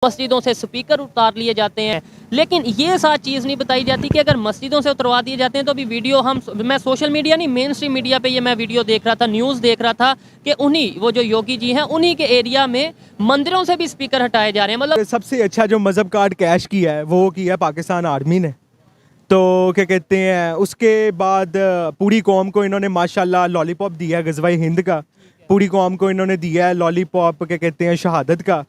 मस्जिदों से स्पीकर उतार लिए जाते हैं, लेकिन ये सारी चीज़ नहीं बताई जाती कि अगर मस्जिदों से उतरवा दिए जाते हैं तो अभी वीडियो मैं सोशल मीडिया नहीं, मेन स्ट्रीम मीडिया पे ये मैं वीडियो देख रहा था, न्यूज़ देख रहा था कि उन्हीं वो जो योगी जी हैं उन्हीं के एरिया में मंदिरों से भी स्पीकर हटाए जा रहे हैं। मतलब सबसे अच्छा जो मज़हब कार्ड कैश किया है वो किया है पाकिस्तान आर्मी ने। तो क्या कहते हैं, उसके बाद पूरी कौम को इन्होंने माशाल्लाह लॉलीपॉप दिया है गज़वाए हिंद का, पूरी कौम को इन्होंने दिया है लॉलीपॉप क्या कहते हैं शहादत का,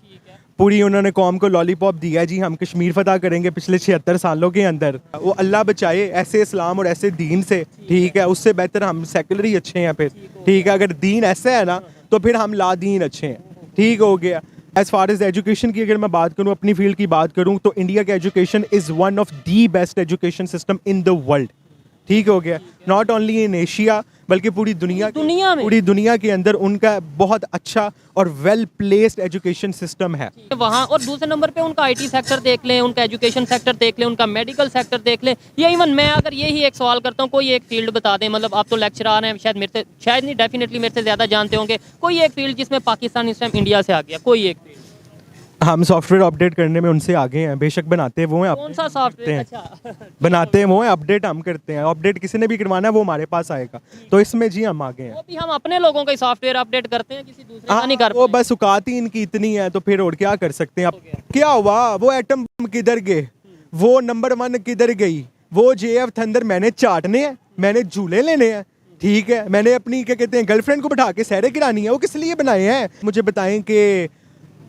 पूरी उन्होंने कौम को लॉलीपॉप दिया है जी हम कश्मीर फतह करेंगे पिछले 76 सालों के अंदर। वो अल्लाह बचाए ऐसे इस्लाम और ऐसे दीन से, ठीक है, उससे बेहतर हम सेकुलर ही अच्छे हैं फिर, ठीक है। अगर दीन ऐसा है ना तो फिर हम ला दीन अच्छे हैं, ठीक हो गया। एज़ फार एज एजुकेशन की अगर मैं बात करूँ, अपनी फील्ड की बात करूँ, तो इंडिया का education is one of the best education system in the world, ठीक हो गया। नॉट ओनली इन एशिया बल्कि पूरी दुनिया में, पूरी दुनिया के अंदर उनका बहुत अच्छा और वेल प्लेस्ड एजुकेशन सिस्टम है वहाँ। और दूसरे नंबर पे उनका आईटी सेक्टर देख लें, उनका एजुकेशन सेक्टर देख लें, उनका मेडिकल सेक्टर देख लें, या इवन मैं अगर यही एक सवाल करता हूँ, कोई एक फील्ड बता दें, मतलब आप तो लेक्चरर हैं, शायद नहीं, डेफिनेटली मेरे से ज़्यादा जानते होंगे, कोई एक फील्ड जिसमें पाकिस्तान इस टाइम इंडिया से आ गया, कोई एक फील्ड। हम सॉफ्टवेयर अपडेट करने में उनसे आगे हैं, बेशक बनाते हैं वो हैं, कौन सा सॉफ्टवेयर? अच्छा बनाते हैं वो हैं, अपडेट हम करते हैं। अपडेट किसी ने भी करवाना है वो हमारे पास आएगा, तो इसमें जी हम आगे हैं। वो भी हम अपने लोगों का सॉफ्टवेयर अपडेट करते हैं, किसी दूसरे का नहीं कर वो बस औकात ही इनकी इतनी है, तो फिर और क्या कर सकते हैं। अब क्या हुआ, वो एटम बम किधर गए, वो नंबर 1 किधर गई, वो JF थंडर मैंने चाटने हैं, मैंने झूले लेने हैं, ठीक है, मैंने अपनी क्या कहते हैं गर्लफ्रेंड को बिठा के सैरे गिरानी है, वो किस लिए बनाए हैं? मुझे बताएं कि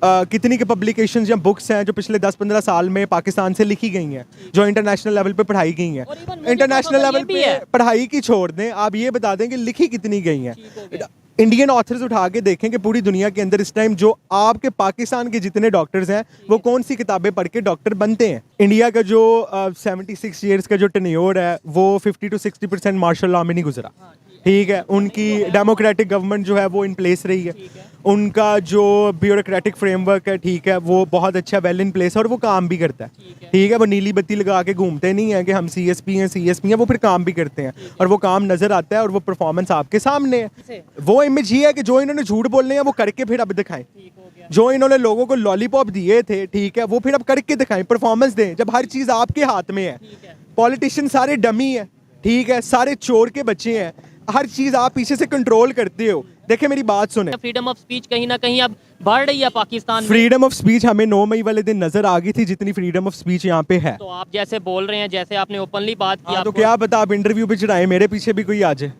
कितनी के पब्लिकेशंस या बुक्स हैं जो पिछले 10-15 साल में पाकिस्तान से लिखी गई हैं, जो इंटरनेशनल लेवल पे पढ़ाई गई हैं। इंटरनेशनल लेवल पे पढ़ाई की छोड़ दें, आप ये बता दें कि लिखी कितनी गई हैं। इंडियन ऑथर्स उठा के देखें कि पूरी दुनिया के अंदर इस टाइम जो आपके पाकिस्तान के जितने डॉक्टर्स हैं वो कौन सी किताबें पढ़ के डॉक्टर बनते हैं। इंडिया का जो 76 ईयर्स का जो टेन्योर है वो 50 to 60% मार्शल लॉ में नहीं गुजरा, ठीक है। उनकी डेमोक्रेटिक गवर्नमेंट जो है वो इन प्लेस रही है, उनका जो ब्यूरोक्रेटिक फ्रेमवर्क है, ठीक है, वो बहुत अच्छा वेल इन प्लेस है और वो काम भी करता है, ठीक है। वो नीली बत्ती लगा के घूमते नहीं है कि हम CSP हैं, वो फिर काम भी करते हैं और वो काम नजर आता है और वो परफॉर्मेंस आपके सामने है। वो इमेज ये है कि जो इन्होंने झूठ बोलने हैं वो करके फिर अब दिखाएं, जो इन्होंने लोगों को लॉलीपॉप दिए थे, ठीक है, वो फिर अब करके दिखाएं, परफॉर्मेंस दें, जब हर चीज़ आपके हाथ में है। पॉलिटिशियन सारे डमी है, ठीक है, सारे चोर के बच्चे हैं, हर चीज आप पीछे से कंट्रोल करते हो। देखिए मेरी बात सुने, फ्रीडम ऑफ स्पीच कहीं ना कहीं अब बढ़ रही है पाकिस्तान में। फ्रीडम ऑफ स्पीच हमें 9 मई वाले दिन नजर आ गई थी जितनी फ्रीडम ऑफ स्पीच यहाँ पे है। तो आप जैसे बोल रहे हैं, जैसे आपने ओपनली बात की, तो क्या बता, आप इंटरव्यू पे चढ़ाए, मेरे पीछे भी कोई आ जाए।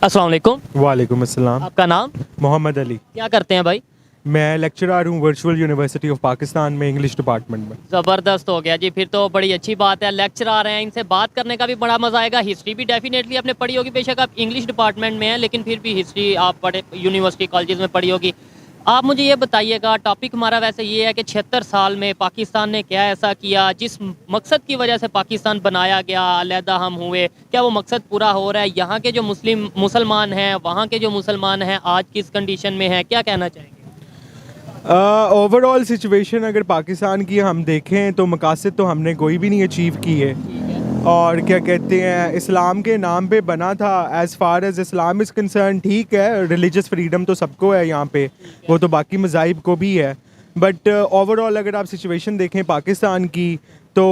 अस्सलाम वालेकुम। वालेकुम अस्सलाम। आपका नाम? मोहम्मद अली। क्या करते हैं भाई? मैं लेक्चरर हूँ वर्चुअल यूनिवर्सिटी ऑफ पाकिस्तान में, इंग्लिश डिपार्टमेंट में। ज़बरदस्त हो गया जी, फिर तो बड़ी अच्छी बात है। लेक्चरर हैं, इनसे बात करने का भी बड़ा मज़ा आएगा। हिस्ट्री भी डेफिनेटली आपने पढ़ी होगी, बेशक आप इंग्लिश डिपार्टमेंट में हैं, लेकिन फिर भी हिस्ट्री आप पढ़े यूनिवर्सिटी कॉलेज में पढ़ी होगी। आप मुझे ये बताइएगा, टॉपिक हमारा वैसे ये है कि 76 साल में पाकिस्तान ने क्या ऐसा किया जिस मकसद की वजह से पाकिस्तान बनाया गया, अलहदा हम हुए, क्या वो मकसद पूरा हो रहा है? यहाँ के जो मुसलमान हैं, वहाँ के जो मुसलमान हैं, आज किस कंडीशन में हैं, क्या कहना चाहेंगे? ओवरऑल सिचुएशन अगर पाकिस्तान की हम देखें तो मकासद तो हमने कोई भी नहीं अचीव की है, और क्या कहते हैं इस्लाम के नाम पे बना था। As far as Islam is concern, ठीक है, रिलीजियस फ्रीडम तो सबको है यहाँ पे, वो तो बाकी मज़ाहिब को भी है, बट ओवरऑल अगर आप सिचुएशन देखें पाकिस्तान की तो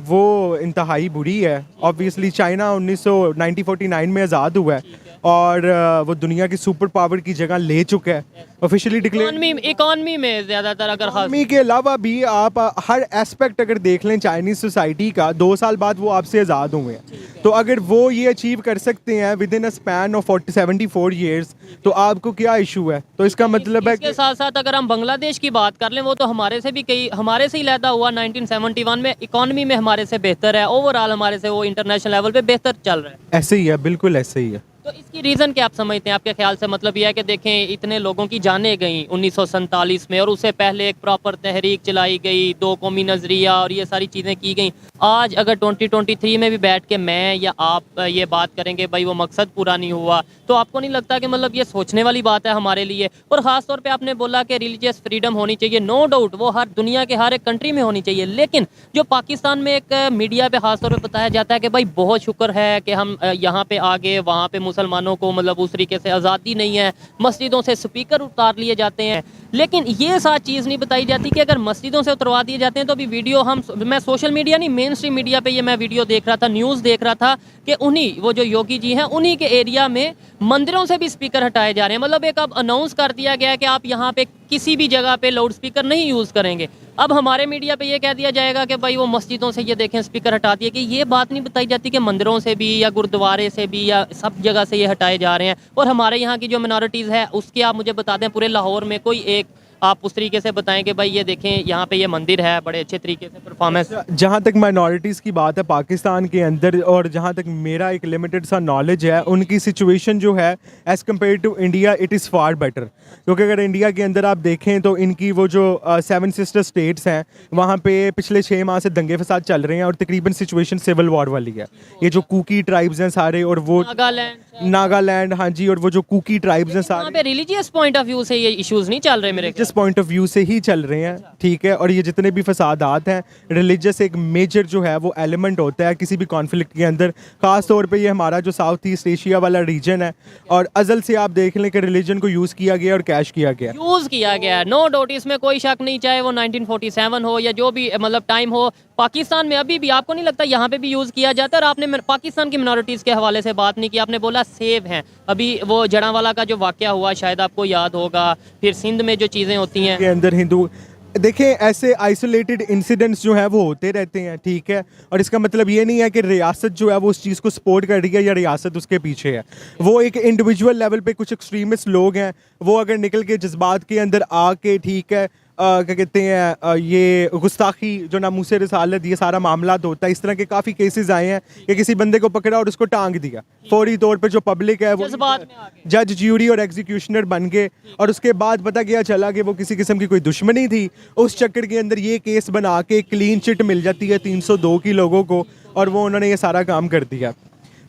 वो इंतहाई बुरी है। ऑब्वियसली चाइना 1949 में आज़ाद हुआ है और वो दुनिया की सुपर पावर की जगह ले चुका है, ऑफिशियली डिक्लेयर। इकॉनमी में ज़्यादातर अगर इकॉनमी के अलावा भी आप हर एस्पेक्ट अगर देख लें चाइनीज़ सोसाइटी का, 2 साल बाद वो आपसे आज़ाद हुए हैं, तो अगर वो ये अचीव कर सकते हैं with in a span of 74 years, तो आपको क्या इशू है? तो इसका मतलब है इसके साथ साथ अगर हम बांग्लादेश की बात कर लें, वो तो हमारे से भी हमारे से ही लैदा हुआ 1971 में, इकॉनमी में हमारे से बेहतर है, ओवरऑल हमारे से वो इंटरनेशनल लेवल पे बेहतर चल रहा है। ऐसे ही है, बिल्कुल ऐसे ही है। तो इसकी रीज़न क्या आप समझते हैं आपके ख्याल से? मतलब यह है कि देखें, इतने लोगों की जानें गई 1947 में, और उससे पहले एक प्रॉपर तहरीक चलाई गई, 2 कौमी नज़रिया और ये सारी चीज़ें की गई। आज अगर 2023 में भी बैठ के मैं या आप ये बात करेंगे भाई वो मकसद पूरा नहीं हुआ, तो आपको नहीं लगता कि मतलब ये सोचने वाली बात है हमारे लिए? और ख़ास तौर पे आपने बोला कि रिलीजियस फ्रीडम होनी चाहिए, नो डाउट वो हर दुनिया के हर एक कंट्री में होनी चाहिए, लेकिन जो पाकिस्तान में एक मीडिया पे ख़ास तौर पे बताया जाता है कि भाई बहुत शुक्र है कि हम यहाँ पे आगे, वहाँ पे मुसलमानों को मतलब उस तरीके से आज़ादी नहीं है, मस्जिदों से स्पीकर उतार लिए जाते हैं, लेकिन ये साथ चीज़ नहीं बताई जाती कि अगर मस्जिदों से उतरवा दिए जाते हैं तो अभी वीडियो मैं सोशल मीडिया नहीं, मेन स्ट्रीम मीडिया पे ये मैं वीडियो देख रहा था, न्यूज़ देख रहा था कि उन्हीं वो जो योगी जी हैं उन्हीं के एरिया में मंदिरों से भी स्पीकर हटाए जा रहे हैं। मतलब एक अब अनाउंस कर दिया गया है कि आप यहाँ पे किसी भी जगह पे लाउड स्पीकर नहीं यूज़ करेंगे। अब हमारे मीडिया पे ये कह दिया जाएगा कि भाई वो मस्जिदों से ये देखें स्पीकर हटा दिए, कि ये बात नहीं बताई जाती कि मंदिरों से भी या गुरुद्वारे से भी या सब जगह से ये हटाए जा रहे हैं। और हमारे यहाँ की जो मिनॉरिटीज़ है उसके आप मुझे बता दें पूरे लाहौर में कोई एक आप उस तरीके से बताएं कि भाई ये देखें यहाँ पे ये मंदिर है, बड़े अच्छे तरीके से परफॉर्मेंस। जहाँ तक माइनॉरिटीज़ की बात है पाकिस्तान के अंदर, और जहाँ तक मेरा एक लिमिटेड सा नॉलेज है, उनकी सिचुएशन जो है as compare to India it is far better. क्योंकि अगर इंडिया के अंदर आप देखें तो इनकी वो जो 7 सिस्टर स्टेट्स हैं वहाँ पे पिछले 6 माह से दंगे फसाद चल रहे हैं और तकरीबन सिचुएशन सिविल वॉर वाली है। ये जो कुकी ट्राइब्स हैं सारे, और वो नागालैंड, हाँ जी, और वो जो कुकी ट्राइब्स हैं सारे, रिलीजियस पॉइंट ऑफ व्यू से ये इश्यूज नहीं चल रहे मेरे रिलीजियस पॉइंट ऑफ व्यू से ही चल रहे हैं, ठीक है। और ये जितने भी फसादात हैं, रिलीजियस एक मेजर जो है वो एलिमेंट होता है किसी भी कॉन्फ्लिक्ट के अंदर। ख़ास तौर पे ये हमारा जो साउथ ईस्ट एशिया वाला रीजन है, और अज़ल से आप देख लें कि रिलीजन को यूज़ किया गया और कैश किया गया, यूज़ किया गया, नो डाउट, इसमें कोई शक नहीं। चाहे वो 1947 हो या जो भी मतलब टाइम हो, पाकिस्तान में अभी भी आपको नहीं लगता यहाँ पे भी यूज़ किया जाता है। और आपने पाकिस्तान की मिनॉरिटीज़ के हवाले से बात नहीं की, आपने बोला सेव हैं। अभी वो जड़ांवाला का जो वाक़या हुआ शायद आपको याद होगा, फिर सिंध में जो चीज़ें होती हैं के अंदर हिंदू, देखें ऐसे आइसोलेटेड इंसिडेंट्स जो है वो होते रहते हैं, ठीक है। और इसका मतलब ये नहीं है कि रियासत जो है वो उस चीज़ को सपोर्ट कर रही है या रियासत उसके पीछे है। वो एक इंडिविजुअल लेवल पे कुछ एक्सट्रीमिस्ट लोग हैं, वो अगर निकल के जज्बात के अंदर आके, ठीक है, क्या कहते हैं, ये गुस्ताखी जो नामूसे रिसालत, ये सारा मामला होता है। इस तरह के काफ़ी केसेस आए हैं कि किसी बंदे को पकड़ा और उसको टांग दिया फौरी तौर पे। जो पब्लिक है वो जज, ज्यूरी और एग्जीक्यूशनर बन गए, और उसके बाद पता क्या चला कि वो किसी किस्म की कोई दुश्मनी थी। उस चक्कर के अंदर ये केस बना के क्लीन चिट मिल जाती है 302 की लोगों को, और वो उन्होंने ये सारा काम कर दिया।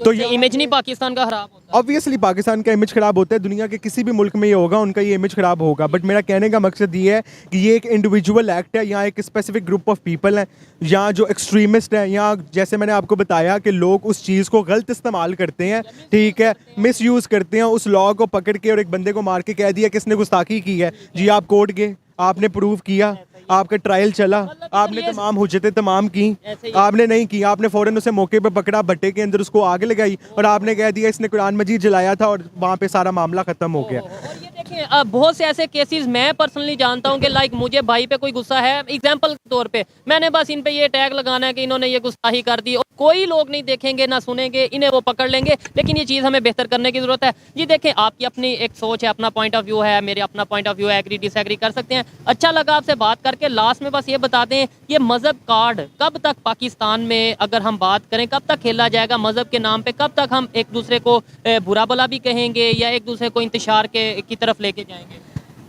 तो ये इमेज नहीं पाकिस्तान का खराब होता? ऑब्वियसली पाकिस्तान का इमेज खराब होता है, दुनिया के किसी भी मुल्क में ये होगा, उनका ये इमेज खराब होगा। बट मेरा कहने का मकसद ये है कि ये एक इंडिविजुअल एक्ट है, यहाँ एक स्पेसिफिक ग्रुप ऑफ पीपल हैं, यहाँ जो एक्सट्रीमिस्ट हैं, यहाँ जैसे मैंने आपको बताया कि लोग उस चीज़ को गलत इस्तेमाल करते हैं, ठीक है, मिस यूज़ करते हैं उस लॉ को पकड़ के, और एक बंदे को मार के कह दिया कि इसने गुस्ताखी की है जी, आप कोर्ट गए, आपने प्रूव किया, आपका ट्रायल चला, आपने तमाम हुज्जतें तमाम की, आपने नहीं की, आपने फ़ौरन उसे मौके पे पकड़ा, भट्टे के अंदर उसको आग लगाई, और आपने कह दिया इसने कुरान मजीद जलाया था, और वहाँ पे सारा मामला ख़त्म हो गया। और ये देखें बहुत से ऐसे केसेस मैं पर्सनली जानता हूँ कि लाइक मुझे भाई पे कोई गुस्सा है, एग्जांपल के तौर पे मैंने बस इन पे ये टैग लगाना है कि इन्होंने ये गुस्ताही कर दी, और कोई लोग नहीं देखेंगे ना सुनेंगे, इन्हें वो पकड़ लेंगे। लेकिन ये चीज़ हमें बेहतर करने की ज़रूरत है। जी देखें, आपकी अपनी एक सोच है, अपना पॉइंट ऑफ व्यू है, मेरे अपना पॉइंट ऑफ व्यू है, एग्री डिसएग्री कर सकते हैं। अच्छा लगा आपसे बात करके। लास्ट में बस ये बता दें, ये मज़हब कार्ड कब तक पाकिस्तान में अगर हम बात करें कब तक खेला जाएगा मज़हब के नाम पे? कब तक हम एक दूसरे को बुरा भला भी कहेंगे या एक दूसरे को इंतशार की तरफ लेके जाएंगे?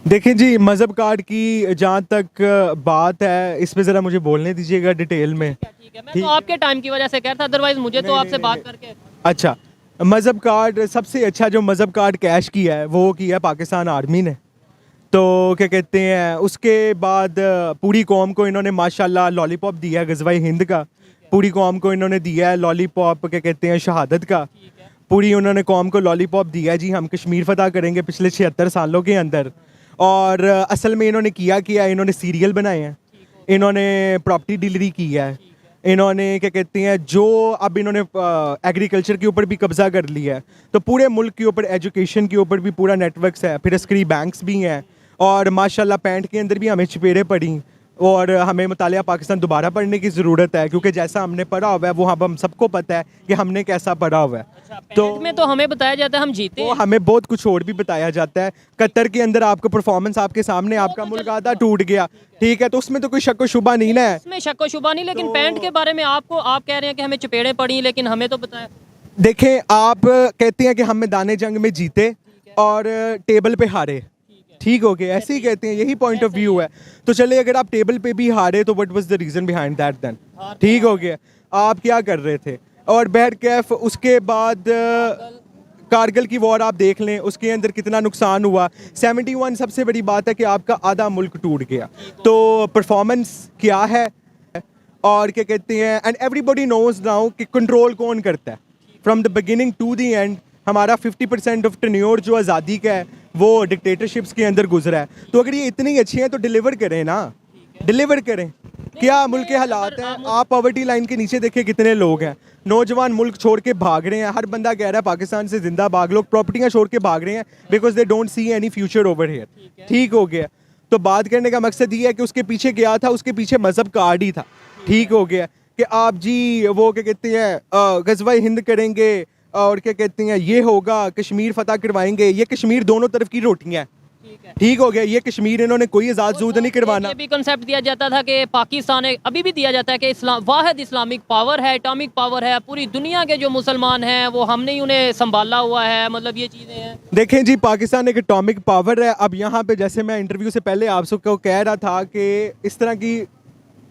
देखें जी, मज़हब कार्ड की जहाँ तक बात है, इस पे ज़रा मुझे बोलने दीजिएगा डिटेल में। ठीक है, मैं तो आपके टाइम की वजह से कह रहा था, अदरवाइज मुझे तो आपसे बात करके। अच्छा, मज़हब कार्ड सबसे अच्छा जो मज़हब कार्ड कैश किया है वो किया पाकिस्तान आर्मी ने। तो क्या कहते हैं, उसके बाद पूरी कौम को इन्होंने माशाल्लाह लॉलीपॉप दिया है ग़ज़वा हिंद का, पूरी कौम को इन्होंने दिया है लॉलीपॉप, क्या कहते हैं, शहादत का। पूरी उन्होंने कौम को लॉलीपॉप दिया है जी, हम कश्मीर फतह करेंगे पिछले 76 सालों के अंदर। और असल में इन्होंने किया इन्होंने सीरियल बनाए हैं, इन्होंने प्रॉपर्टी डीलरी की है, इन्होंने क्या कहते हैं, जो अब इन्होंने एग्रीकल्चर के ऊपर भी कब्ज़ा कर लिया है। तो पूरे मुल्क के ऊपर एजुकेशन के ऊपर भी पूरा नेटवर्क्स है, फिर अस्करी बैंक्स भी हैं, और माशाल्लाह पैंट के अंदर भी हमें चपेड़े पड़ी, और हमें मुतालिया पाकिस्तान दोबारा पढ़ने की ज़रूरत है, क्योंकि जैसा हमने पढ़ा हुआ है वो हम सबको पता है कि हमने कैसा पढ़ा हुआ है। अच्छा, तो में तो हमें बताया जाता है हम जीते हैं, हमें बहुत कुछ और भी बताया जाता है। कतर के अंदर आपका परफॉर्मेंस आपके सामने, आपका मुल्क आधा टूट गया, ठीक है, तो उसमें तो कोई शक व शुबा नहीं है, उसमें शक व शुबा नहीं। लेकिन पैंट के बारे में आप कह रहे हैं कि हमें चपेड़े पड़ी, लेकिन हमें तो बताया। देखें, आप कहते हैं कि हम मैदान जंग में जीते और टेबल पे हारे, ठीक हो गया, ऐसे ही कहते हैं, यही पॉइंट ऑफ व्यू है। तो चले, अगर आप टेबल पे भी हारे तो what was the reason behind that then, ठीक हो गया, आप क्या कर रहे थे। और बहरकैफ उसके बाद कारगिल की वॉर आप देख लें, उसके अंदर कितना नुकसान हुआ। 71 सबसे बड़ी बात है कि आपका आधा मुल्क टूट गया। तो परफॉर्मेंस क्या है, और क्या कहते हैं, एंड एवरीबॉडी नोज नाउ कि कंट्रोल कौन करता है from the beginning to the end. हमारा 50% ऑफ टेन्योर जो आज़ादी का है वो डिक्टेटरशिप्स के अंदर गुजरा है। तो अगर ये इतनी अच्छी हैं तो डिलीवर करें ना, डिलीवर करें। क्या मुल्क के हालात हैं, आप पॉवर्टी लाइन के नीचे देखिए कितने लोग हैं, नौजवान मुल्क छोड़ के भाग रहे हैं, हर बंदा कह रहा है पाकिस्तान से जिंदा भाग, लोग प्रॉपर्टियां छोड़ के भाग रहे हैं because they don't see any future over here. ठीक हो गया। तो बात करने का मकसद ये है कि उसके पीछे गया था, उसके पीछे मजहब कार्ड ही था। ठीक हो गया कि आप जी वो क्या कहते हैं गजवा हिंद करेंगे और क्या कहते हैं ये होगा, कश्मीर फतह करवाएंगे, ये कश्मीर दोनों तरफ की रोटियां हैं। ठीक हो गया। ये कश्मीर इन्होंने कोई आज़ाद जूद नहीं करवाना। ये भी कंसेप्ट दिया जाता था कि पाकिस्तान है, अभी भी दिया जाता है कि इस्लाम वाहिद इस्लामिक पावर है, एटॉमिक पावर है, पूरी दुनिया के जो मुसलमान हैं वो हमने ही उन्हें संभाला हुआ है, मतलब ये चीज़ें हैं। देखें जी, पाकिस्तान एक एटॉमिक पावर है। अब यहाँ पे जैसे मैं इंटरव्यू से पहले आप सबको कह रहा था कि इस तरह की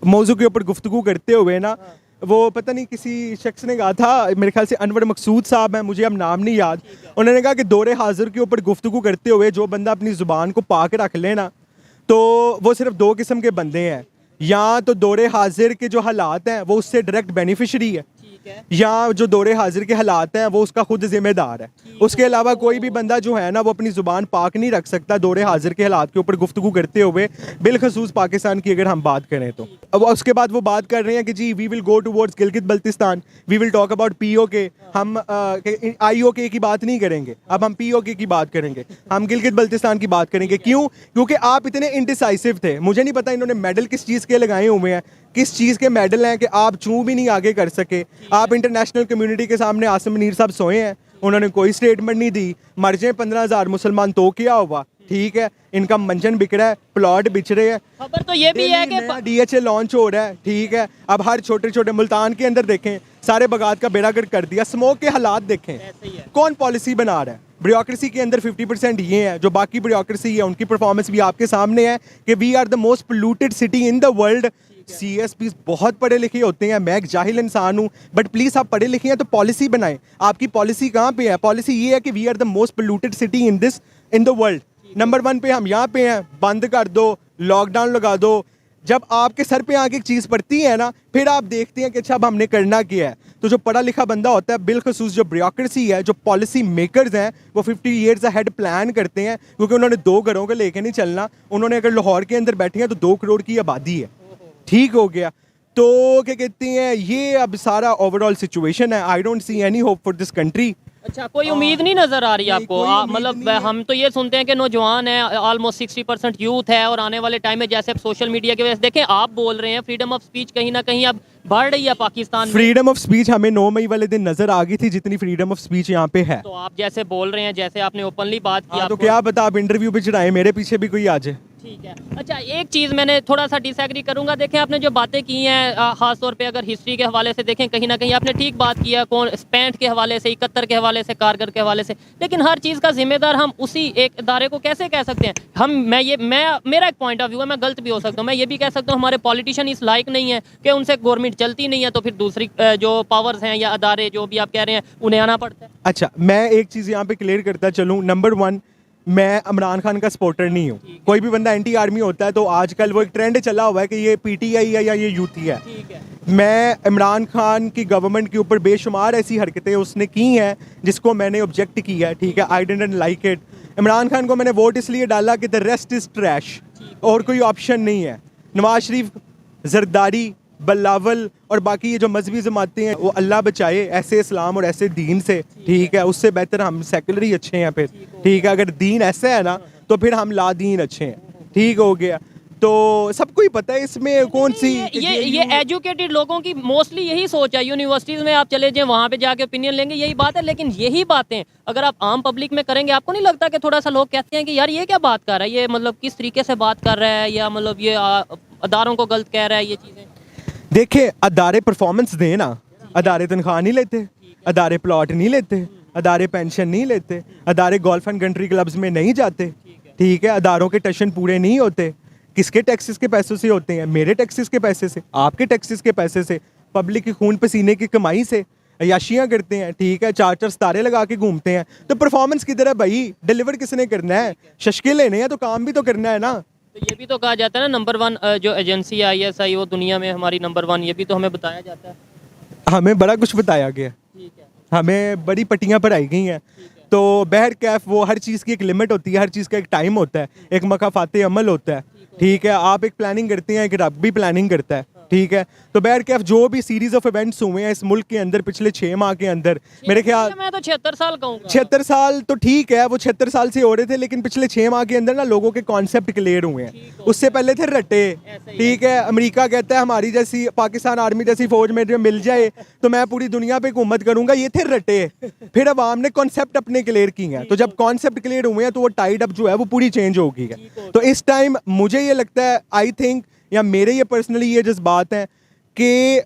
मौजू के ऊपर गुफ्तगू करते हुए ना, वो पता नहीं किसी शख्स ने कहा था, मेरे ख्याल से अनवर मकसूद साहब हैं, मुझे अब नाम नहीं याद, उन्होंने कहा कि दौरे हाजिर के ऊपर गुफ्तगू करते हुए जो बंदा अपनी ज़ुबान को पाक रख लेना, तो वो सिर्फ दो किस्म के बंदे हैं, या तो दौरे हाजिर के जो हालात हैं वो उससे डायरेक्ट बेनिफिशरी है, या जो दौरे हाजिर के हालात हैं वो उसका खुद जिम्मेदार है। उसके अलावा कोई भी बंदा जो है ना वो अपनी ज़ुबान पाक नहीं रख सकता दौरे हाजिर के हालात के ऊपर गुफ्तगू करते हुए, बिलखसूस पाकिस्तान की अगर हम बात करें तो। अब उसके बाद वो बात कर रहे हैं कि जी we will go towards Gilgit Baltistan, we will talk about POK। हम IOK की बात नहीं करेंगे, अब हम POK की बात करेंगे, हम गिलगित बल्तिस्तान की बात करेंगे। क्यों? क्योंकि आप इतने इंडिसाइसिव थे। मुझे नहीं पता इन्होंने मेडल किस चीज़ के लगाए हुए हैं, किस चीज़ के मेडल हैं कि आप चूं भी नहीं आगे कर सके। आप इंटरनेशनल कम्युनिटी के सामने आसिम मुनीर साहब सोए हैं, उन्होंने कोई स्टेटमेंट नहीं दी। मर जाए 15,000 मुसलमान तो क्या हुआ? ठीक है, इनका मंजन बिक रहा है, प्लॉट बिच रहे हैं। खबर तो ये भी है कि DHA लॉन्च हो रहा है। ठीक है, अब हर छोटे छोटे मुल्तान के अंदर देखें, सारे बगात का बेड़ा गर्क कर दिया। स्मोक के हालात देखें, कौन पॉलिसी बना रहा है? ब्यूरोक्रेसी के अंदर 50% ये है, जो बाकी ब्यूरोक्रेसी है उनकी परफॉर्मेंस भी आपके सामने है कि we are the most polluted city in the world. CSPs बहुत पढ़े लिखे होते हैं, मैं एक जाहिल इंसान हूँ, बट प्लीज़ आप पढ़े लिखे हैं तो पॉलिसी बनाएं। आपकी पॉलिसी कहाँ पे है? पॉलिसी ये है कि we are the most polluted city in the world. Number 1 पे हम यहाँ पे हैं, बंद कर दो, लॉकडाउन लगा दो। जब आपके सर पे आके एक चीज़ पड़ती है ना, फिर आप देखते हैं कि अच्छा अब हमने करना क्या है। तो जो पढ़ा लिखा बंदा होता है, बिलखसूस जो ब्यूरोक्रेसी है, जो पॉलिसी मेकर्स हैं, वो 50 ईयर्स अहेड प्लान करते हैं, क्योंकि उन्होंने 2 घरों को लेके नहीं चलना। उन्होंने अगर लाहौर के अंदर बैठे हैं तो 2 करोड़ की आबादी है। ठीक हो गया। तो क्या कहते हैं, ये अब सारा ओवरऑल सिचुएशन है। I don't see any hope for this country. अच्छा, कोई उम्मीद नहीं नजर आ रही नहीं, आपको? कोई उम्मीद मतलब नहीं है। हम तो ये सुनते हैं कि नौजवान है, ऑलमोस्ट 60% यूथ है, और आने वाले टाइम में जैसे सोशल मीडिया की वजह से देखें, आप बोल रहे हैं फ्रीडम ऑफ स्पीच कहीं ना कहीं अब बढ़ रही है पाकिस्तान में। फ्रीडम ऑफ स्पीच हमें 9 मई वाले दिन नजर आ गई थी जितनी फ्रीडम ऑफ स्पीच यहाँ पे है। तो आप जैसे बोल रहे हैं, जैसे आपने ओपनली बात की, हाँ, तो आपको- क्या बता, आप इंटरव्यू पे चढ़ाए, मेरे पीछे भी कोई आ जाए। ठीक है। अच्छा, एक चीज़ मैंने थोड़ा सा डिसएग्री करूंगा। देखें, आपने जो बातें की हैं, खास तौर पे अगर हिस्ट्री के हवाले से देखें, कहीं ना कहीं आपने ठीक बात की है, कौन 65 के हवाले से, 71 के हवाले से, कारगिल के हवाले से, लेकिन हर चीज़ का जिम्मेदार हम उसी एक इदारे को कैसे कह सकते हैं? मेरा एक पॉइंट ऑफ व्यू है, मैं गलत भी हो सकता हूँ। मैं ये भी कह सकता हूँ हमारे पॉलिटिशियन इस लायक नहीं है कि उनसे गवर्नमेंट चलती नहीं है, तो फिर दूसरी जो पावर्स हैं या अदारे जो भी आप कह रहे हैं उन्हें आना पड़ता है। अच्छा, मैं एक चीज़ यहाँ पे क्लियर करता चलूँ। नंबर 1, मैं इमरान खान का सपोर्टर नहीं हूँ। कोई भी बंदा एंटी आर्मी होता है तो आजकल वो एक ट्रेंड चला हुआ है कि ये PTI है या ये यूथी है। ठीक है। मैं इमरान खान की गवर्नमेंट के ऊपर बेशुमार ऐसी हरकतें उसने की हैं जिसको मैंने ऑब्जेक्ट किया है। ठीक है, I didn't like it. Imran Khan को मैंने वोट इसलिए डाला कि द रेस्ट इज़ ट्रैश, और कोई ऑप्शन नहीं है। नवाज शरीफ, जरदारी, बिलावल और बाकी ये जो मजहबी जमातें हैं, वो अल्लाह बचाए ऐसे इस्लाम और ऐसे दीन से। ठीक है, उससे बेहतर हम सेकुलर ही अच्छे हैं फिर। ठीक है, अगर दीन ऐसा है ना तो फिर हम ला दीन अच्छे हैं। ठीक हो गया। तो सबको ही पता है इसमें कौन सी ये एजुकेटेड लोगों की मोस्टली यही सोच है। यूनिवर्सिटीज़ में आप चले जाएं, वहाँ पे जाके ओपिनियन लेंगे, यही बात है। लेकिन यही बातें अगर आप आम पब्लिक में करेंगे, आपको नहीं लगता कि थोड़ा सा लोग कहते हैं कि यार ये क्या बात कर रहा है, ये मतलब किस तरीके से बात कर रहा है, या मतलब ये अदारों को गलत कह रहा है, ये चीज़ें? देखे, अदारे परफॉर्मेंस दें ना, अदारे तनख्वाह नहीं लेते, अदारे प्लॉट नहीं लेते, अदारे पेंशन नहीं लेते, अदारे गोल्फ एंड कंट्री क्लब्स में नहीं जाते। ठीक है, अदारों के टशन पूरे नहीं होते। किसके टैक्सेस के पैसों से होते हैं? मेरे टैक्सेस के पैसे से, आपके टैक्सेस के पैसे से, पब्लिक की खून पसीने की कमाई से अयाशियाँ करते हैं। ठीक है, 4 सितारे लगा के घूमते हैं। तो परफॉर्मेंस किधर है भाई? डिलीवर किसने करना है? शशके लेने हैं तो काम भी तो करना है ना। तो ये भी तो कहा जाता है ना, नंबर 1 जो एजेंसी ISI वो दुनिया में हमारी नंबर 1, ये भी तो हमें बताया जाता है। हमें बड़ा कुछ बताया गया, ठीक है। हमें बड़ी पट्टियाँ पढ़ाई गई हैं। तो बहर कैफ वो हर चीज़ की एक लिमिट होती है, हर चीज़ का एक टाइम होता है, एक मकाफाते अमल होता है, ठीक है। आप एक प्लानिंग करते हैं, एक रब भी प्लानिंग करता है, ठीक है। तो बहर कैफ जो भी सीरीज ऑफ इवेंट्स हुए हैं इस मुल्क के अंदर पिछले 6 माह के अंदर, मेरे ख्याल मैं तो 76 साल कहूँगा। 76 साल तो ठीक है, वो 76 साल से हो रहे थे, लेकिन पिछले 6 माह के अंदर ना लोगों के कॉन्सेप्ट क्लियर हुए हैं। उससे पहले थे रट्टे, ठीक है। अमेरिका कहता है हमारी जैसी पाकिस्तान आर्मी जैसी फौज में जो मिल जाए तो मैं पूरी दुनिया पे हुकूमत करूंगा, ये थे रट्टे। फिर अब आम ने कॉन्सेप्ट अपने क्लियर किए हैं, तो जब कॉन्सेप्ट क्लियर हुए हैं तो वो टाइड अप जो है वो पूरी चेंज होगी है। तो इस टाइम मुझे ये लगता है, आई थिंक, या मेरे ये पर्सनली ये जज्बात हैं कि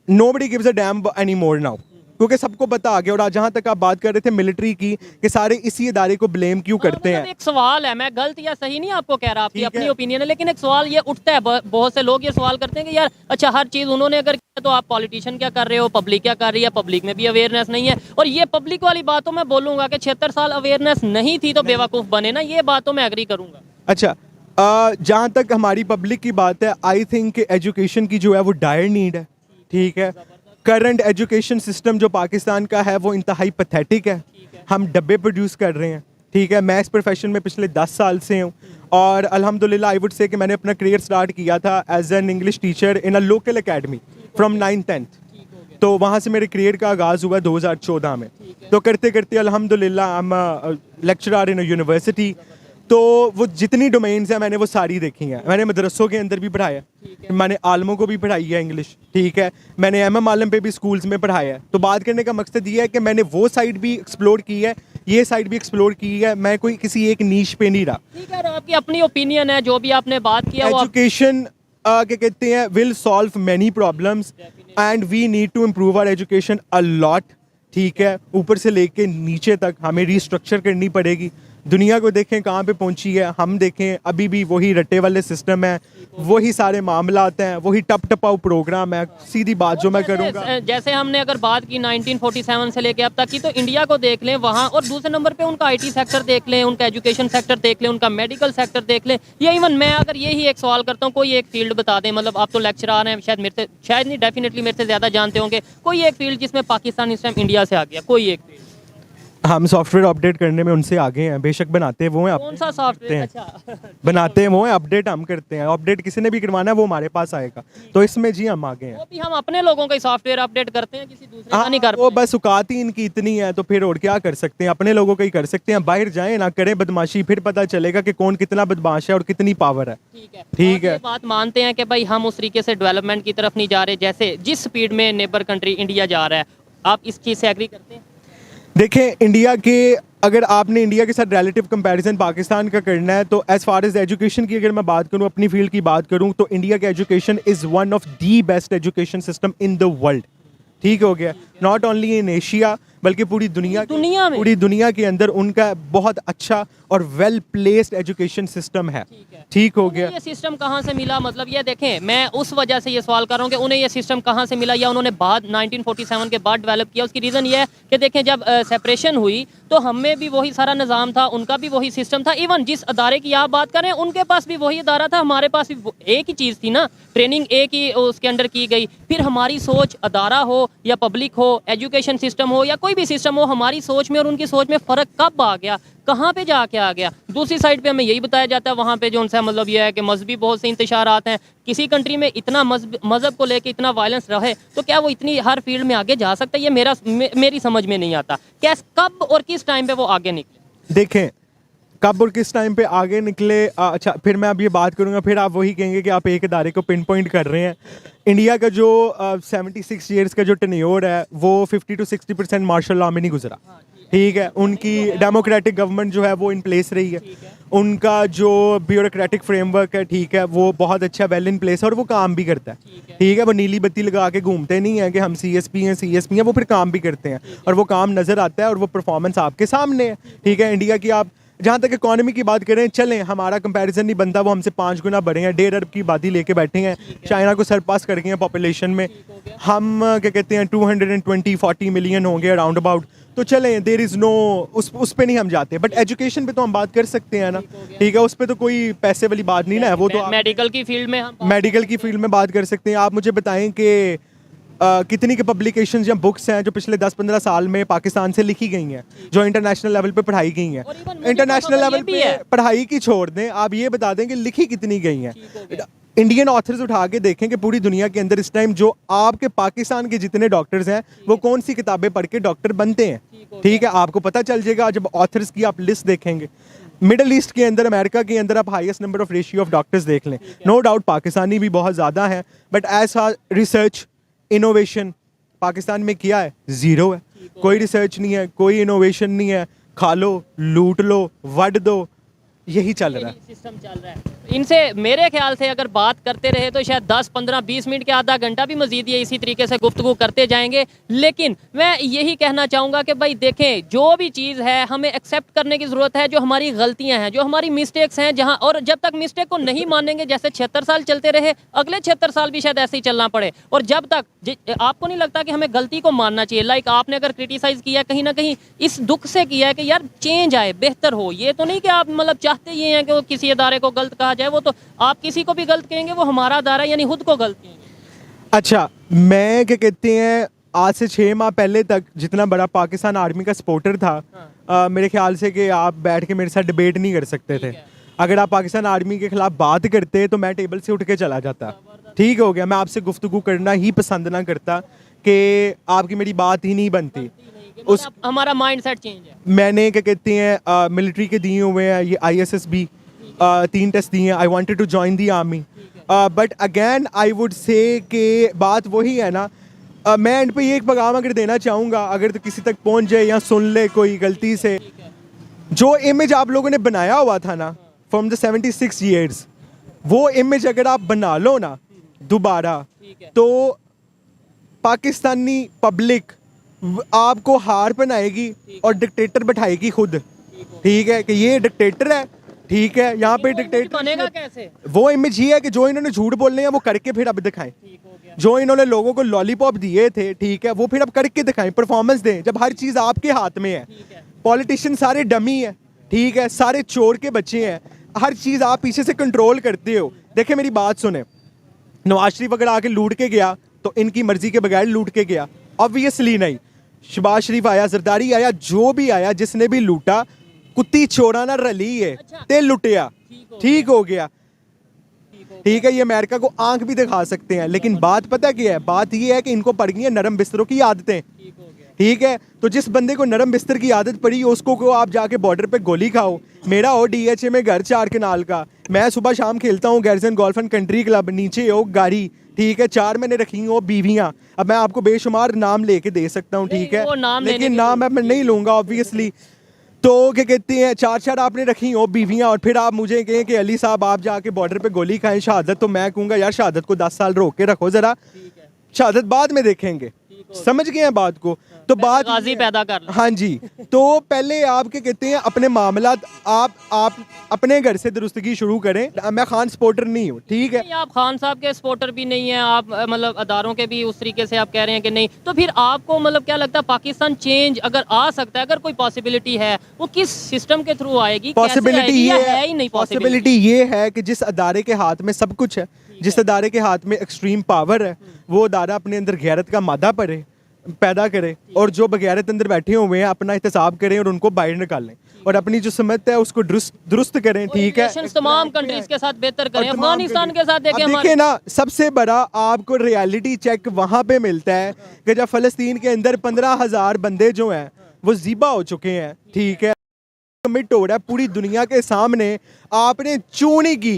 nobody gives a dam any more now, क्योंकि सबको पता आ गया। और आज जहाँ तक आप बात कर रहे थे मिलिट्री की, कि सारे इसी इदारे को ब्लेम क्यों करते हैं। एक सवाल है, मैं गलत या सही नहीं आपको कह रहा, आपकी ठीक अपनी है। ओपिनियन है, लेकिन एक सवाल ये उठता है, बहुत से लोग ये सवाल करते हैं कि यार अच्छा हर चीज़ उन्होंने अगर किया तो आप पॉलिटिशियन क्या कर रहे हो, पब्लिक क्या कर रही है, पब्लिक में भी अवेयरनेस नहीं है। और ये पब्लिक वाली बात तो मैं बोलूँगा कि 76 साल अवेयरनेस नहीं थी तो बेवकूफ़ बने ना, ये बात तो मैं एग्री करूँगा। अच्छा, जहाँ तक हमारी पब्लिक की बात है, आई थिंक एजुकेशन की जो है वो डायर नीड है, ठीक है। करंट एजुकेशन सिस्टम जो पाकिस्तान का है वो इंतहाई पैथेटिक है। हम डब्बे प्रोड्यूस कर रहे हैं, ठीक है। मैं इस प्रोफेशन में पिछले 10 साल से हूँ और अल्हम्दुलिल्लाह आई वुड से कि मैंने अपना करियर स्टार्ट किया था as an English teacher in a local academy from 9th-10th। तो वहाँ से मेरे करियर का आगाज़ हुआ 2014 में। तो करते करते अल्हम्दुलिल्लाह I am lecturer in a university. तो वो जितनी डोमेन्स हैं मैंने वो सारी देखी हैं। मैंने मदरसों के अंदर भी पढ़ाया, मैंने आलमों को भी पढ़ाई है इंग्लिश, ठीक है। मैंने एम आलम पे भी स्कूल्स में पढ़ाया है। तो बात करने का मकसद ये है कि मैंने वो साइड भी एक्सप्लोर की है, ये साइड भी एक्सप्लोर की है। मैं कोई किसी एक नीश पे नहीं रहा। ठीक है, और आपकी अपनी ओपिनियन है, जो भी आपने बात किया वो एजुकेशन क्या कहते हैं will solve many problems and we need to improve our education a lot, ठीक है। ऊपर से लेके नीचे तक हमें रिस्ट्रक्चर करनी पड़ेगी। दुनिया को देखें कहाँ पे पहुंची है, हम देखें अभी भी वही रट्टे वाले सिस्टम है, वही सारे मामलात हैं, वही टप टपाऊ प्रोग्राम है। सीधी बात जो मैं करूँगा, जैसे हमने अगर बात की 1947 से लेके अब तक की, तो इंडिया को देख लें वहाँ, और दूसरे नंबर पे उनका आईटी सेक्टर देख लें, उनका एजुकेशन सेक्टर देख लें, उनका मेडिकल सेक्टर देख लें, या इवन मैं अगर यही एक सवाल करता हूँ, कोई एक फील्ड बता दें, मतलब आप तो लेक्चरर हैं, शायद नहीं, डेफिनेटली मेरे से ज़्यादा जानते होंगे, कोई एक फील्ड जिसमें पाकिस्तान इस टाइम इंडिया से आ गया, कोई एक फील्ड। हम सॉफ्टवेयर अपडेट करने में उनसे आगे हैं। बेशक बनाते हैं वो हैं, कौन सा सॉफ्टवेयर? अच्छा बनाते हैं वो हैं, अपडेट हम करते हैं। अपडेट किसी ने भी करवाना है वो हमारे पास आएगा। तो इसमें जी हम आगे हैं। वो भी हम अपने लोगों का ही सॉफ्टवेयर अपडेट करते हैं, किसी दूसरे का नहीं कर वो पाते। बस औकात ही इनकी इतनी है, तो फिर और क्या कर सकते हैं। अपने लोगों का ही कर सकते हैं। बाहर जाएं ना, करें बदमाशी, फिर पता चलेगा कि कौन कितना बदमाश है और कितनी पावर है। ठीक है। ये बात मानते हैं कि भाई हम उस तरीके से डेवलपमेंट की तरफ नहीं जा रहे जैसे जिस स्पीड में नेबर कंट्री इंडिया जा रहा है, आप इस चीज़ से एग्री करते हैं? देखें, इंडिया के अगर आपने इंडिया के साथ रिलेटिव कंपैरिजन पाकिस्तान का करना है, तो एज फार एज एजुकेशन की अगर मैं बात करूं, अपनी फील्ड की बात करूं, तो इंडिया का education is one of the best education system in the world. ठीक हो गया, नॉट ओनली इन एशिया बल्कि पूरी दुनिया में पूरी दुनिया के अंदर उनका बहुत अच्छा और वेल प्लेस्ड एजुकेशन सिस्टम है। ठीक हो गया। ये सिस्टम कहाँ से मिला? मतलब ये देखें, मैं उस वजह से ये सवाल कर रहा हूँ कि उन्हें ये सिस्टम कहाँ से मिला, या उन्होंने बाद 1947 के बाद डेवलप किया। उसकी रीज़न ये है कि देखें, जब सेपरेशन हुई तो हमें भी वही सारा निज़ाम था, उनका भी वही सिस्टम था। इवन जिस अदारे की आप बात करें उनके पास भी वही अदारा था, हमारे पास भी एक ही चीज़ थी ना, ट्रेनिंग एक ही उसके अंडर की गई। फिर हमारी सोच, अदारा हो या पब्लिक हो, एजुकेशन सिस्टम हो या कोई भी सिस्टम हो, हमारी सोच में और उनकी सोच में फ़र्क कब आ गया, कहाँ पे जाके आ गया? दूसरी साइड पे हमें यही बताया जाता है वहाँ पे जो उनसे मतलब ये है कि मजहबी बहुत से इंतशारात हैं। किसी कंट्री में इतना मजहब को लेके इतना वायलेंस रहे तो क्या वो इतनी हर फील्ड में आगे जा सकता है? ये मेरी समझ में नहीं आता। कब और किस टाइम पे वो आगे निकले? देखें, कब और किस टाइम पे आगे निकले। अच्छा, फिर मैं अब ये बात करूँगा, फिर आप वही कहेंगे कि आप एक इदारे को पिन पॉइंट कर रहे हैं। इंडिया का जो 76 ईयर्स का जो टेन्योर है वो 50 to 60% मार्शल लॉ में नहीं गुजरा। ठीक है, उनकी डेमोक्रेटिक गवर्नमेंट जो है वो इन प्लेस रही है। उनका जो ब्यूरोक्रेटिक फ्रेमवर्क है, ठीक है, वो बहुत अच्छा वेल इन प्लेस है और वो काम भी करता है। ठीक है, वो नीली बत्ती लगा के घूमते नहीं है कि हम CSP हैं, वो फिर काम भी करते हैं और वो काम नज़र आता है और वो परफॉर्मेंस आपके सामने है। ठीक है, इंडिया की आप जहाँ तक इकॉनमी की बात करें, चलें हमारा कंपैरिजन नहीं बनता, वो हमसे 5 गुना बढ़े हैं, 1.5 अरब की आबादी लेके बैठे हैं, चाइना को सरपास कर गए हैं पॉपुलेशन में। हम क्या कहते हैं 220-40 मिलियन होंगे अराउंड अबाउट। तो चलें, देयर इज़ नो, उस पे नहीं हम जाते, बट एजुकेशन पे तो हम बात कर सकते हैं ना। ठीक है, उस पे तो कोई पैसे वाली बात नहीं ना है। वो तो मेडिकल की फील्ड में मेडिकल की फील्ड में बात कर सकते हैं। आप मुझे बताएं कि कितनी की पब्लिकेशंस या बुक्स हैं जो पिछले 10-15 साल में पाकिस्तान से लिखी गई हैं, जो इंटरनेशनल लेवल पे पढ़ाई गई हैं। और even मुझे इंटरनेशनल तो लेवल ये भी पे है। पढ़ाई की छोड़ दें, आप ये बता दें कि लिखी कितनी गई हैं। ठीक हो गया। इंडियन ऑथर्स उठा के देखें कि पूरी दुनिया के अंदर इस टाइम जो आपके पाकिस्तान के जितने डॉक्टर्स हैं वो कौन सी किताबें पढ़ के डॉक्टर बनते हैं। ठीक है, आपको पता चल जाएगा जब ऑथर्स की आप लिस्ट देखेंगे। मिडल ईस्ट के अंदर, अमेरिका के अंदर आप highest number of ratio of doctors देख लें। नो डाउट पाकिस्तानी भी बहुत ज़्यादा हैं, बट ऐसा रिसर्च इनोवेशन पाकिस्तान में किया है, ज़ीरो है। कोई रिसर्च नहीं है, कोई इनोवेशन नहीं है। खा लो, लूट लो, वड दो, यही चल रहा है। सिस्टम चल रहा है। इनसे मेरे ख्याल से अगर बात करते रहे तो शायद 10, 15, 20 मिनट के आधा घंटा भी मजीद ये इसी तरीके से गुफ्तगू करते जाएंगे। लेकिन मैं यही कहना चाहूँगा कि भाई देखें, जो भी चीज़ है हमें एक्सेप्ट करने की ज़रूरत है, जो हमारी गलतियाँ हैं, जो हमारी मिस्टेक्स हैं, जहाँ और जब तक मिस्टेक को नहीं मानेंगे, जैसे 76 साल चलते रहे, अगले 76 साल भी शायद ऐसे ही चलना पड़े। और जब तक आपको नहीं लगता कि हमें गलती को मानना चाहिए, लाइक आपने अगर क्रिटिसाइज़ किया कहीं ना कहीं इस दुख से किया है कि यार चेंज आए, बेहतर हो, ये तो नहीं कि आप मतलब चाहते ये हैं कि वो किसी अदारे को गलत कहा जाए। वो तो आप किसी को भी गलत कहेंगे, वो हमारा अदारा यानी खुद को गलत कहेंगे। अच्छा, मैं क्या कहते हैं, आज से 6 माह पहले तक जितना बड़ा पाकिस्तान आर्मी का सपोर्टर था, मेरे ख्याल से कि आप बैठ के मेरे साथ डिबेट नहीं कर सकते थे। अगर आप पाकिस्तान आर्मी के खिलाफ बात करते तो मैं टेबल से उठ के चला जाता। ठीक हो गया, मैं आपसे गुफ्तगू करना ही पसंद ना करता कि आपकी मेरी बात ही नहीं बनती। उस हमारा माइंडसेट चेंज है। मैंने क्या कहते हैं मिलिट्री के दिए हुए हैं, ये ISSB 3 टेस्ट दिए हैं। I wanted to join the army, but again I would say कि बात वही है ना। मैं एंड पे ये एक पैगाम अगर देना चाहूँगा, अगर तो किसी तक पहुँच जाए या सुन ले कोई गलती से, जो इमेज आप लोगों ने बनाया हुआ था ना फ्रॉम द 76 ईयर्स, वो इमेज अगर आप बना लो ना दोबारा, तो पाकिस्तानी पब्लिक आपको हार पहनाएगी और डिक्टेटर बैठाएगी खुद। ठीक है कि ये डिक्टेटर है, ठीक है, यहाँ पे डिक्टेटर बनेगा कैसे? वो इमेज ये है कि जो इन्होंने झूठ बोलने हैं वो करके फिर अब दिखाएं। जो इन्होंने लोगों को लॉलीपॉप दिए थे, ठीक है, वो फिर अब करके दिखाएं, परफॉर्मेंस दें। जब हर चीज़ आपके हाथ में है, पॉलिटिशियन सारे डमी है, ठीक है, सारे चोर के बच्चे हैं, हर चीज़ आप पीछे से कंट्रोल करते हो। देखें मेरी बात सुने, नवाज शरीफ अगर आके लूट के गया तो इनकी मर्जी के बगैर लूट के गया? ऑब्वियसली नहीं। शहबाज शरीफ आया, जरदारी आया, जो भी आया, जिसने भी लूटा, कुत्ती चोरा ना रली है ते लुटिया। ठीक हो गया, ठीक है। ये अमेरिका को आंख भी दिखा सकते हैं, लेकिन बात पता क्या है? बात ये है कि इनको पड़ गई है नरम बिस्तरों की आदतें। ठीक है, तो जिस बंदे को नरम बिस्तर की आदत पड़ी, उसको को आप जाके बॉर्डर पे गोली खाओ। मेरा हो DHA में घर 4 कनाल का, मैं सुबह शाम खेलता हूँ garrison golf and country club, नीचे हो गाड़ी, ठीक है, 4 मैंने रखी हो बीवियाँ। अब मैं आपको बेशुमार नाम लेके दे सकता हूँ, ठीक है, लेकिन नाम मैं नहीं लूंगा ऑब्वियसली। तो क्या कहते हैं, 4 आपने रखी हो बीवियाँ, और फिर आप मुझे कहें कि अली साहब आप जाके बॉर्डर पे गोली खाएं शहादत, तो मैं कहूँगा यार शहादत को 10 साल रोक के रखो जरा, शहादत बाद में देखेंगे। समझ गए हैं बात को? तो बात गाजी पैदा कर लो। हाँ जी, तो पहले आप क्या कहते हैं, अपने मामलात आप अपने घर से दुरुस्तगी शुरू करें। मैं खान सपोर्टर नहीं हूँ, ठीक है, आप खान साहब के सपोर्टर भी नहीं है, आप मतलब अदारों के भी उस तरीके से आप कह रहे हैं कि नहीं, तो फिर आपको मतलब क्या लगता है पाकिस्तान चेंज अगर आ सकता है, अगर कोई पॉसिबिलिटी है, वो किस सिस्टम के थ्रू आएगी? पॉसिबिलिटी ये है ही नहीं। पॉसिबिलिटी ये है कि जिस अदारे के हाथ में सब कुछ है, जिस अदारे के हाथ में एक्सट्रीम पावर है, वो अदारा अपने अंदर गैरत का मादा पैदा करे, और जो बगैरत अंदर बैठे हुए हैं अपना एहतसाब करें और उनको बाहर निकालें, और अपनी जो समझ है उसको दुरुस्त करें। ठीक है, तमाम कंट्रीज के साथ बेहतर करें, अफगानिस्तान के साथ देखिए ना, सबसे बड़ा आपको रियलिटी चेक वहां पे मिलता है कि जब फलस्तीन के अंदर 15,000 बंदे जो हैं वो ज़िबा हो चुके हैं, ठीक है, कमिट हो रहा है पूरी दुनिया के सामने, आपने चूनी की,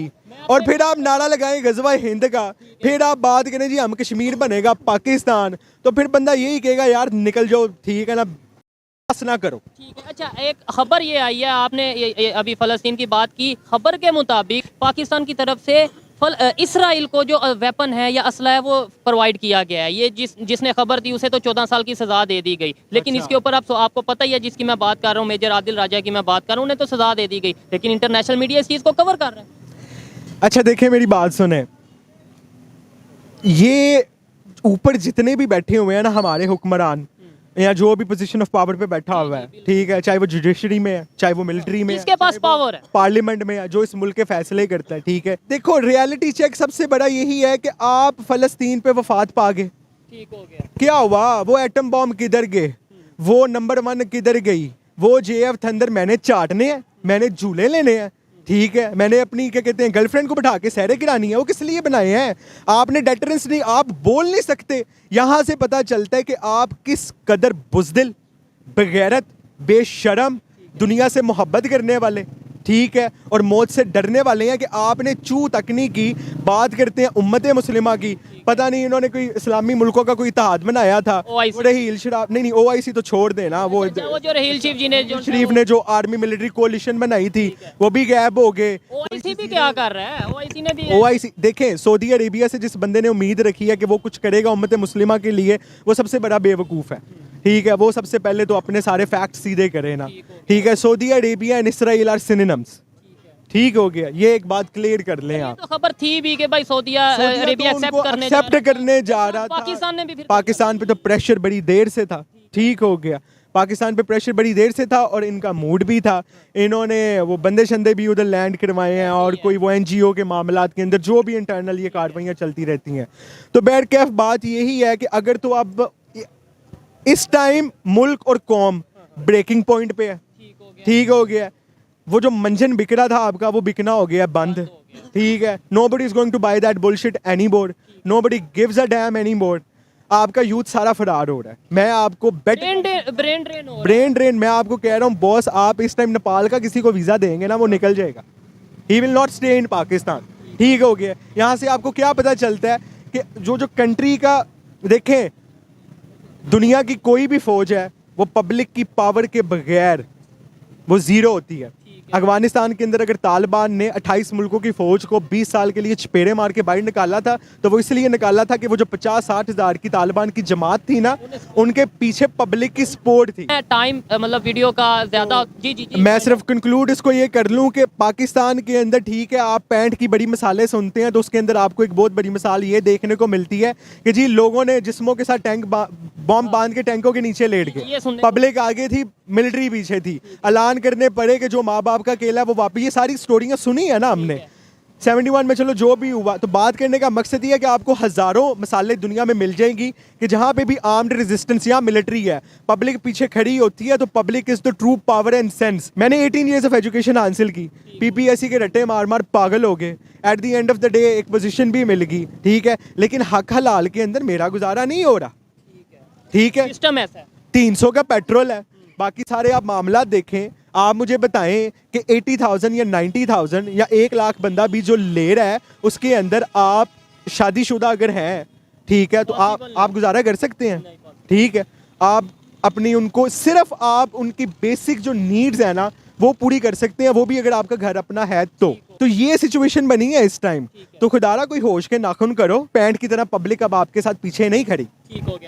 और फिर आप नारा लगाएं गजवा हिंद का, फिर आप बात करें जी हम कश्मीर बनेगा पाकिस्तान, तो फिर बंदा यही कहेगा यार निकल जाओ, ठीक है ना, बस ना करो। ठीक है। अच्छा, एक खबर ये आई है, आपने ये अभी फ़लस्तीन की बात की, खबर के मुताबिक पाकिस्तान की तरफ से इसराइल को जो वेपन है या असला है वो प्रोवाइड किया गया है। ये जिसने खबर दी उसे तो 14 साल की सज़ा दे दी गई, लेकिन इसके ऊपर आपको पता ही है, जिसकी मैं बात कर रहा हूँ, मेजर आदिल राजा की मैं बात कर रहा हूँ, उन्हें तो सज़ा दे दी गई, लेकिन इंटरनेशनल मीडिया इस चीज़ को कवर कर रहा है। अच्छा देखिए मेरी बात सुने, ये ऊपर जितने भी बैठे हुए हैं ना हमारे हुक्मरान, या जो भी पोजीशन ऑफ पावर पे बैठा हुआ है, ठीक है, चाहे वो जुडिशरी में है, चाहे वो मिलिट्री में है, जिसके पास पावर है, पार्लियामेंट में है, जो इस मुल्क के फैसले करता है, ठीक है। देखो रियलिटी चेक सबसे बड़ा यही है कि आप फलस्तीन पे वफात पा गए, ठीक हो गया। क्या हुआ? वो एटम बॉम्ब किधर गए? वो नंबर 1 किधर गई? वो JF थंडर मैंने चाटने हैं, मैंने झूले लेने हैं, ठीक है, मैंने अपनी क्या कहते हैं गर्लफ्रेंड को बिठा के सैरे गिरानी है। वो किस लिए बनाए हैं? आपने डेटरेंस नहीं, आप बोल नहीं सकते। यहां से पता चलता है कि आप किस कदर बुज़दिल, बेगैरत, बेशरम, दुनिया से मोहब्बत करने वाले, ठीक है, और मौत से डरने वाले हैं कि आपने चू तक नहीं की। बात करते हैं उम्मत मुस्लिमा की, पता नहीं इन्होंने कोई इस्लामी मुल्कों का कोई इत्तेहाद बनाया था। OIC वो रहील शराफ नहीं, OIC तो छोड़ देना, वो वो जो रहील चीफ जी ने जो शरीफ ने जो आर्मी मिलिट्री कोalition बनाई थी वो भी गैब हो गए। OIC भी क्या कर रहा है? OIC ने भी OIC देखें, सऊदी अरेबिया से जिस बंदे ने उम्मीद रखी है कि वो कुछ करेगा उम्मत मुस्लिमा के लिए, वो सबसे बड़ा बेवकूफ़ है, ठीक है। वो सबसे पहले तो अपने सारे फैक्ट सीधे करे ना, ठीक है। Saudi Arabia and Israel are synonyms, ठीक हो गया, ये एक बात क्लियर कर लें आप। तो खबर थी भी कि भाई सऊदी अरेबिया एक्सेप्ट करने जा रहा था। पाकिस्तान ने भी फिर पाकिस्तान पे तो प्रेशर बड़ी देर से था, ठीक हो गया, पाकिस्तान पे प्रेशर बड़ी देर से था और इनका मूड भी था। इन्होंने वो बंदे शंदे भी उधर लैंड करवाए हैं और कोई वो NGO के मामलात के अंदर जो भी इंटरनल ये कार्रवाइयाँ चलती रहती हैं। तो बैरकैफ बात यही है कि अगर तो अब इस टाइम मुल्क और कौम ब्रेकिंग पॉइंट पे है, ठीक हो गया, वो जो मंजन बिक रहा था आपका वो बिकना हो गया बंद, ठीक है। Nobody is going to buy that bullshit anymore, nobody gives a damn anymore. आपका यूथ सारा फरार हो रहा है। मैं आपको ब्रेन ड्रेन मैं आपको कह रहा हूँ बॉस, आप इस टाइम नेपाल का किसी को वीजा देंगे ना वो निकल जाएगा, he will not stay in Pakistan, ठीक हो गया। यहाँ से आपको क्या पता चलता है कि जो जो कंट्री का, देखें दुनिया की कोई भी फौज है वो पब्लिक की पावर के बगैर वो जीरो होती है। अफगानिस्तान के अंदर अगर तालिबान ने 28 मुल्कों की फौज को 20 साल के लिए चपेड़े मार के बाहर निकाला था तो वो इसलिए निकाला था कि वो जो 50-60 हज़ार की तालिबान की जमात थी ना, उनके पीछे पब्लिक की सपोर्ट थी। टाइम मतलब वीडियो का ज्यादा जी मैं सिर्फ कंक्लूड इसको ये कर लूं कि पाकिस्तान के अंदर, ठीक है, आप पैंट की बड़ी मिसालें सुनते हैं तो उसके अंदर आपको एक बहुत बड़ी मिसाल ये देखने को मिलती है कि जी लोगों ने जिस्मों के साथ टैंक बॉम्ब बांध के टैंकों के नीचे लेट गए, पब्लिक आगे थी, मिलिट्री पीछे थी, ऐलान करने पड़े कि जो माँ बाप का केला है वो वापस, ये सारी स्टोरियां सुनी है ना हमने 71 में। चलो जो भी हुआ, तो बात करने का मकसद ये है कि आपको हजारों मिसालें दुनिया में मिल जाएंगी कि जहां पे भी आर्म्ड रेजिस्टेंस या मिलिट्री है, पब्लिक पीछे खड़ी होती है, तो public is the true power and sense. मैंने 18 इयर्स ऑफ एजुकेशन हासिल की, PPSC के रट्टे मार मार पागल हो गए, at the end of the day एक पोजीशन भी मिल गई, ठीक है, लेकिन हक हलाल के अंदर मेरा गुजारा नहीं हो रहा, ठीक है। सिस्टम ऐसा है, 300 का पेट्रोल है, बाकी सारे आप मामला देखें, आप मुझे बताएं कि 80,000 या 90,000 या 1 लाख बंदा भी जो ले रहा है उसके अंदर आप शादीशुदा अगर हैं, ठीक है, तो आप गुजारा कर सकते हैं, ठीक है। आप अपनी उनको सिर्फ आप उनकी बेसिक जो नीड्स है ना वो पूरी कर सकते हैं, वो भी अगर आपका घर अपना है तो ये सिचुएशन बनी है इस टाइम। तो खुदारा कोई होश के नाखून करो, पैंट की तरह पब्लिक अब आपके साथ पीछे नहीं खड़ी। ठीक हो गया।